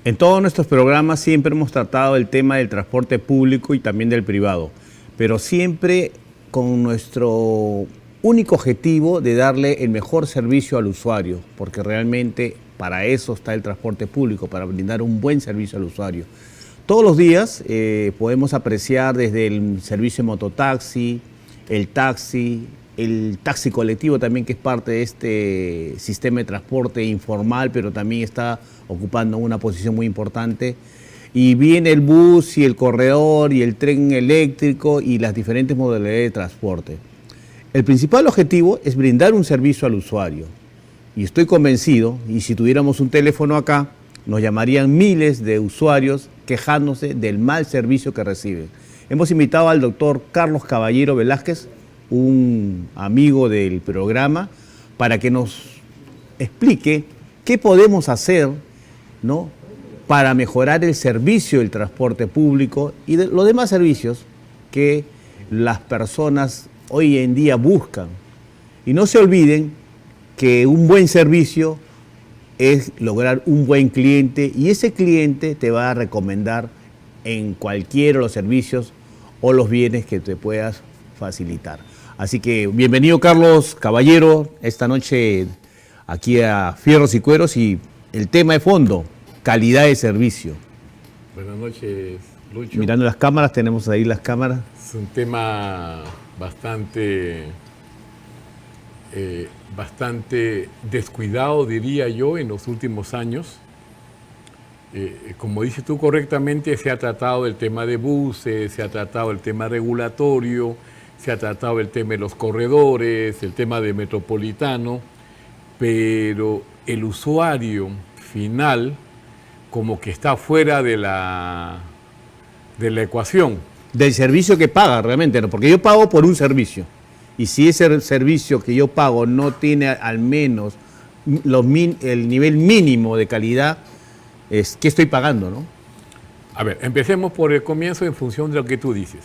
En todos nuestros programas siempre hemos tratado el tema del transporte público y también del privado, pero siempre con nuestro único objetivo de darle el mejor servicio al usuario, porque realmente para eso está el transporte público, para brindar un buen servicio al usuario. Todos los días podemos apreciar desde el servicio de mototaxi, el taxi colectivo también, que es parte de este sistema de transporte informal, pero también está ocupando una posición muy importante. Y viene el bus y el corredor y el tren eléctrico y las diferentes modalidades de transporte. El principal objetivo es brindar un servicio al usuario. Y estoy convencido, y si tuviéramos un teléfono acá, nos llamarían miles de usuarios quejándose del mal servicio que reciben. Hemos invitado al doctor Carlos Caballero Velázquez, un amigo del programa, para que nos explique qué podemos hacer, ¿no?, para mejorar el servicio del transporte público y de los demás servicios que las personas hoy en día buscan. Y no se olviden que un buen servicio es lograr un buen cliente, y ese cliente te va a recomendar en cualquiera de los servicios o los bienes que te puedas facilitar. Así que bienvenido, Carlos Caballero, esta noche aquí a Fierros y Cueros, y el tema de fondo: calidad de servicio. Buenas noches, Lucho. Mirando las cámaras, tenemos ahí las cámaras. Es un tema bastante descuidado, diría yo, en los últimos años. Como dices tú correctamente, se ha tratado el tema de buses, se ha tratado el tema regulatorio, se ha tratado el tema de los corredores, el tema de metropolitano, pero el usuario final como que está fuera de la ecuación. Del servicio que paga realmente, ¿no? Porque yo pago por un servicio, y si ese servicio que yo pago no tiene al menos el nivel mínimo de calidad, ¿qué estoy pagando, no? A ver, empecemos por el comienzo en función de lo que tú dices.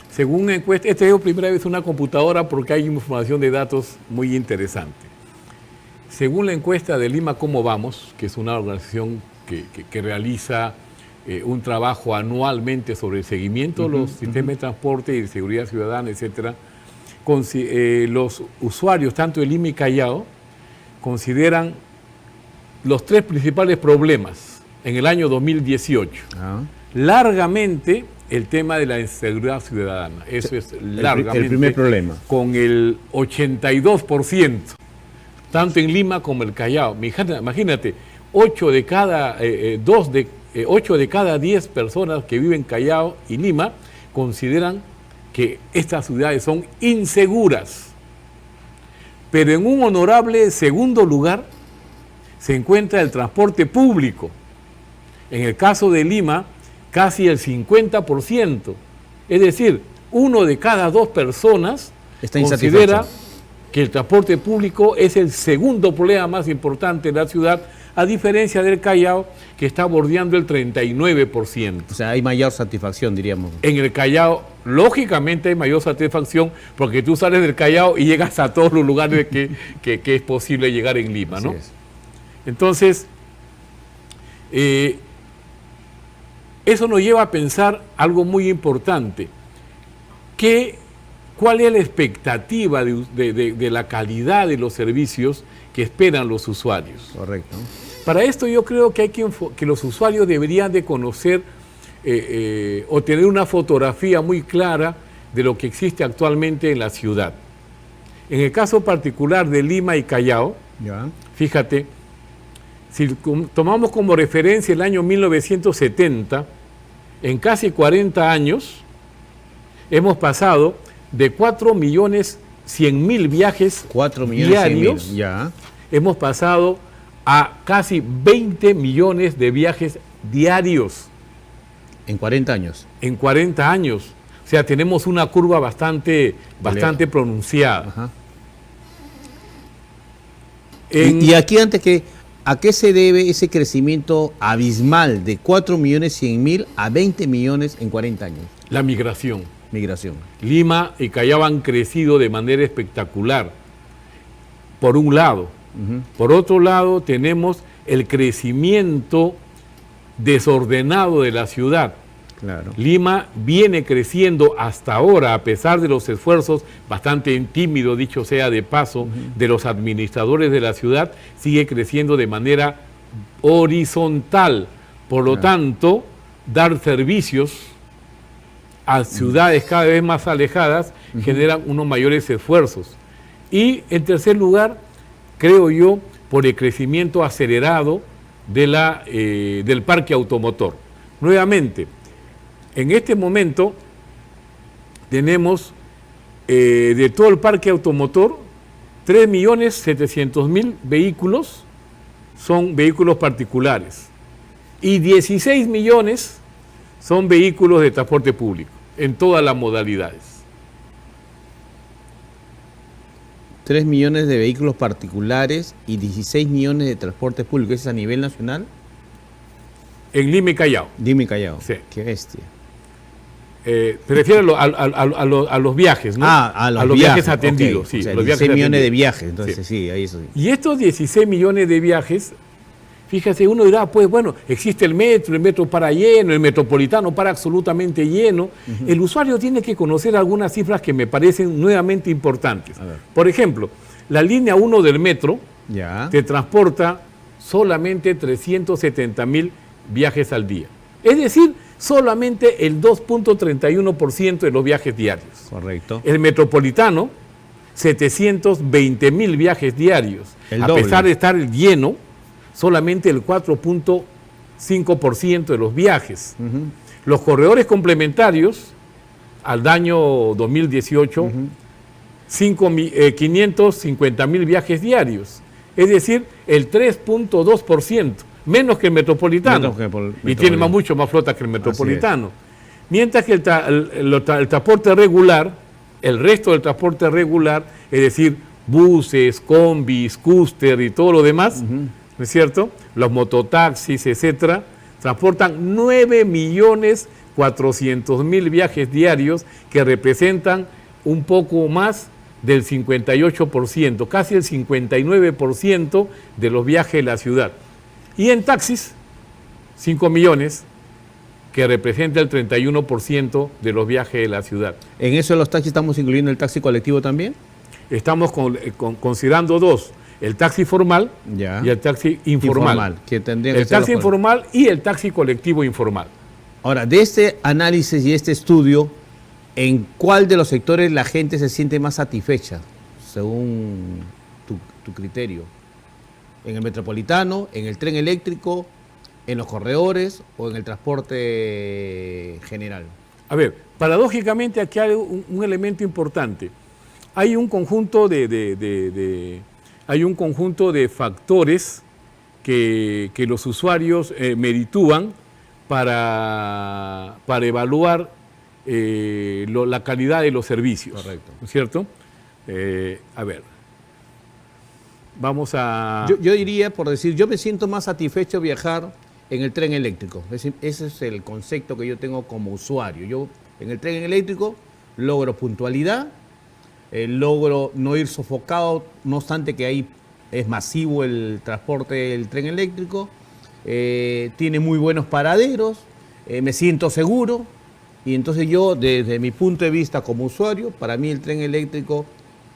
Según una encuesta, esta es la primera vez una computadora porque hay información de datos muy interesante. Según la encuesta de Lima Cómo Vamos, que es una organización que realiza un trabajo anualmente sobre el seguimiento de los sistemas de transporte y de seguridad ciudadana, etcétera, los usuarios, tanto de Lima y Callao, consideran los tres principales problemas en el año 2018. Largamente el tema de la inseguridad ciudadana. Eso es largamente el primer problema. Con el 82%, tanto en Lima como en el Callao. Imagínate, 8 de cada 10 personas que viven en Callao y Lima consideran que estas ciudades son inseguras. Pero en un honorable segundo lugar se encuentra el transporte público. En el caso de Lima, casi el 50%. Es decir, 1 de cada 2 personas considera que el transporte público es el segundo problema más importante de la ciudad, a diferencia del Callao, que está bordeando el 39%. O sea, hay mayor satisfacción, diríamos. En el Callao, lógicamente, hay mayor satisfacción, porque tú sales del Callao y llegas a todos los lugares que es posible llegar en Lima, ¿no? Entonces, eso nos lleva a pensar algo muy importante. ¿Cuál es la expectativa de la calidad de los servicios que esperan los usuarios? Correcto. Para esto yo creo que que los usuarios deberían de conocer o tener una fotografía muy clara de lo que existe actualmente en la ciudad. En el caso particular de Lima y Callao, fíjate, si tomamos como referencia el año 1970, en casi 40 años hemos pasado de 4.100.000 viajes diarios, hemos pasado a casi 20 millones de viajes diarios. ¿En 40 años? En 40 años. O sea, tenemos una curva bastante pronunciada. Y aquí, ¿a qué se debe ese crecimiento abismal de 4.100.000 a 20 millones en 40 años? La migración. Lima y Callao han crecido de manera espectacular, por un lado. Por otro lado, tenemos el crecimiento desordenado de la ciudad. Claro. Lima viene creciendo hasta ahora, a pesar de los esfuerzos bastante tímidos, dicho sea de paso, de los administradores de la ciudad, sigue creciendo de manera horizontal. Por lo tanto, dar servicios a ciudades cada vez más alejadas generan unos mayores esfuerzos. Y en tercer lugar, creo yo, por el crecimiento acelerado de del parque automotor. Nuevamente, en este momento tenemos de todo el parque automotor, 3.700.000 vehículos son vehículos particulares y 16 millones son vehículos de transporte público, en todas las modalidades. 3 millones de vehículos particulares y 16 millones de transportes públicos. ¿Eso es a nivel nacional? En Lima y Callao. Lima y Callao. Sí. Qué bestia. Te refieres a los viajes, ¿no? A los viajes atendidos, okay. sí. O sea, los 16 viajes millones de atendidos. viajes, entonces sí, ahí eso sí. Y estos 16 millones de viajes, fíjate, uno dirá, pues bueno, existe el metro para lleno, el metropolitano para absolutamente lleno. El usuario tiene que conocer algunas cifras que me parecen nuevamente importantes. Por ejemplo, la línea 1 del metro te transporta solamente 370.000 viajes al día. Es decir, solamente el 2.31% de los viajes diarios. Correcto. El metropolitano, 720.000 viajes diarios. El a doble. pesar de estar lleno, solamente el 4.5% de los viajes. Los corredores complementarios, al año 2018, 550.000 viajes diarios. Es decir, el 3.2%. Menos que el metropolitano, y tiene mucho más flota que el metropolitano. Mientras que el transporte regular, el resto del transporte regular, es decir, buses, combis, cúster y todo lo demás, ¿no es cierto? Los mototaxis, etcétera, transportan 9.400.000 viajes diarios, que representan un poco más del 58%, casi el 59% de los viajes de la ciudad. Y en taxis, 5 millones, que representa el 31% de los viajes de la ciudad. ¿En eso de los taxis estamos incluyendo el taxi colectivo también? Estamos considerando dos, el taxi formal y el taxi informal. Que tendría que el ser taxi informal y el taxi colectivo informal. Ahora, de este análisis y este estudio, ¿en cuál de los sectores la gente se siente más satisfecha, según tu criterio? ¿En el metropolitano, en el tren eléctrico, en los corredores o en el transporte general? A ver, paradójicamente aquí hay un elemento importante. Hay un conjunto de factores que los usuarios meritúan para evaluar la calidad de los servicios. Correcto. ¿No es cierto? A ver. Vamos a... Yo diría, por decir, yo me siento más satisfecho viajar en el tren eléctrico. Ese es el concepto que yo tengo como usuario. Yo en el tren eléctrico logro puntualidad, logro no ir sofocado, no obstante que ahí es masivo el transporte del tren eléctrico, tiene muy buenos paraderos, me siento seguro, y entonces yo, desde mi punto de vista como usuario, para mí el tren eléctrico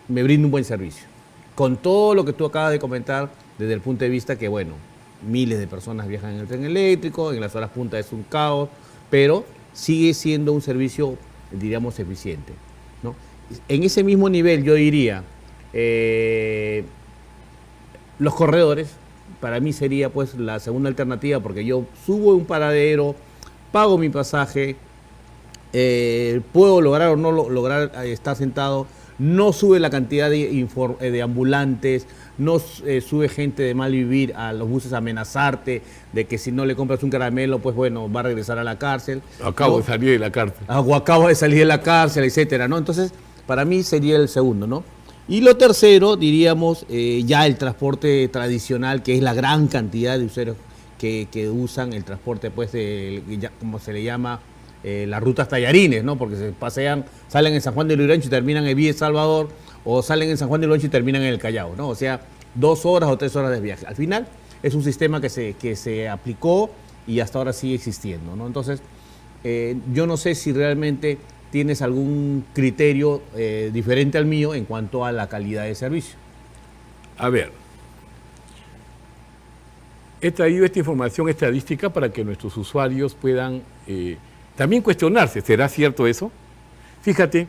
me brinda un buen servicio. Con todo lo que tú acabas de comentar, desde el punto de vista que, bueno, miles de personas viajan en el tren eléctrico, en las horas punta es un caos, pero sigue siendo un servicio, diríamos, eficiente, ¿no? En ese mismo nivel yo diría, los corredores, para mí sería pues la segunda alternativa, porque yo subo un paradero, pago mi pasaje, puedo lograr o no lograr estar sentado, no sube la cantidad de ambulantes, no sube gente de mal vivir a los buses a amenazarte de que si no le compras un caramelo, pues bueno, va a regresar a la cárcel. Acabo de salir de la cárcel. O acabo de salir de la cárcel, etcétera, ¿no? Entonces, para mí sería el segundo, ¿no? Y lo tercero, diríamos, ya el transporte tradicional, que es la gran cantidad de usuarios que usan el transporte, pues, como se le llama, las rutas tallarines, ¿no? Porque se pasean, salen en San Juan de Lurigancho y terminan en Villa El Salvador, o salen en San Juan de Lurigancho y terminan en el Callao, ¿no? O sea, 2 horas o 3 horas de viaje. Al final es un sistema que se aplicó y hasta ahora sigue existiendo, ¿no? Entonces, yo no sé si realmente tienes algún criterio diferente al mío en cuanto a la calidad de servicio. A ver, he traído esta información estadística para que nuestros usuarios puedan también cuestionarse, ¿será cierto eso? Fíjate,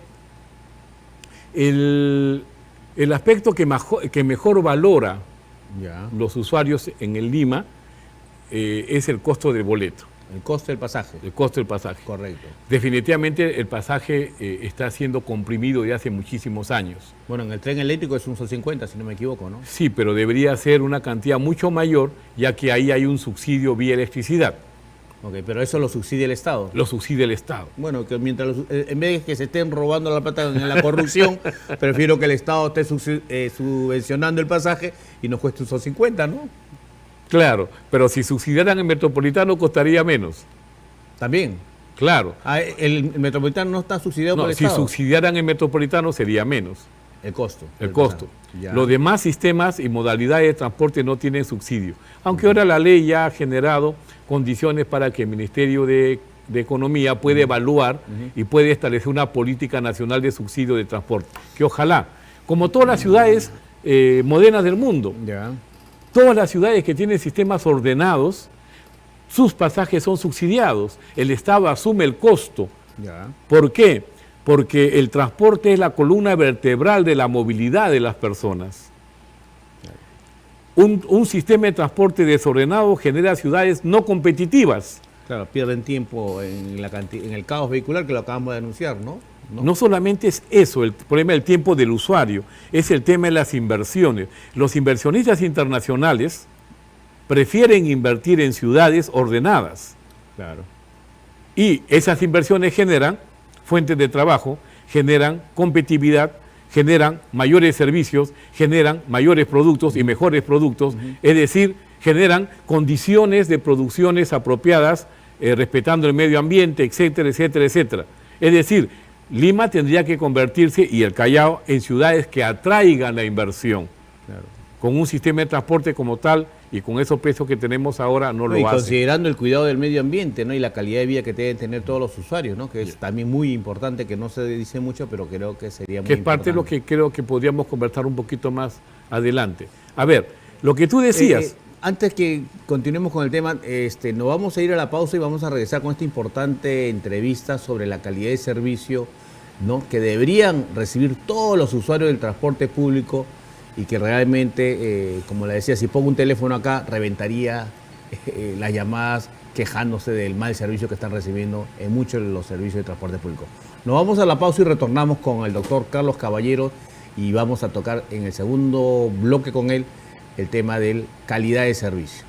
el aspecto que mejor valora los usuarios en el Lima es el costo del boleto. El costo del pasaje. El costo del pasaje. Correcto. Definitivamente el pasaje está siendo comprimido de hace muchísimos años. Bueno, en el tren eléctrico es un sol 50, si no me equivoco, ¿no? Sí, pero debería ser una cantidad mucho mayor, ya que ahí hay un subsidio vía electricidad. Ok, pero eso lo subsidia el Estado. Lo subsidia el Estado. Bueno, que mientras en vez de que se estén robando la plata en la corrupción, prefiero que el Estado esté subvencionando el pasaje y nos cueste un sol 50, ¿no? Claro, pero si subsidiaran el metropolitano costaría menos. También. Claro. El metropolitano no está subsidiado por el si Estado. subsidiaran el metropolitano sería menos. El costo. El costo. Los demás sistemas y modalidades de transporte no tienen subsidio. Aunque ahora la ley ya ha generado condiciones para que el Ministerio de Economía pueda evaluar y puede establecer una política nacional de subsidio de transporte. Que ojalá, como todas las ciudades modernas del mundo, todas las ciudades que tienen sistemas ordenados, sus pasajes son subsidiados. El Estado asume el costo. ¿Por qué? Porque el transporte es la columna vertebral de la movilidad de las personas. Un sistema de transporte desordenado genera ciudades no competitivas. Claro, pierden tiempo en el caos vehicular que lo acabamos de denunciar, ¿no? No solamente es eso, el problema del tiempo del usuario, es el tema de las inversiones. Los inversionistas internacionales prefieren invertir en ciudades ordenadas. Claro. Y esas inversiones generan fuentes de trabajo, generan competitividad, generan mayores servicios, generan mayores productos y mejores productos, es decir, generan condiciones de producciones apropiadas, respetando el medio ambiente, etcétera, etcétera, etcétera. Es decir, Lima tendría que convertirse, y el Callao, en ciudades que atraigan la inversión. Claro. Con un sistema de transporte como tal y con esos precios que tenemos ahora no lo hace. Considerando el cuidado del medio ambiente, ¿no? Y la calidad de vida que deben tener todos los usuarios, ¿no? Que es también muy importante, que no se dice mucho, pero creo que sería muy importante. Que es parte de lo que creo que podríamos conversar un poquito más adelante. A ver, lo que tú decías... Antes que continuemos con el tema, nos vamos a ir a la pausa y vamos a regresar con esta importante entrevista sobre la calidad de servicio, ¿no? Que deberían recibir todos los usuarios del transporte público y que realmente, como le decía, si pongo un teléfono acá, reventaría las llamadas quejándose del mal servicio que están recibiendo en muchos de los servicios de transporte público. Nos vamos a la pausa y retornamos con el doctor Carlos Caballero y vamos a tocar en el segundo bloque con él el tema de calidad de servicio.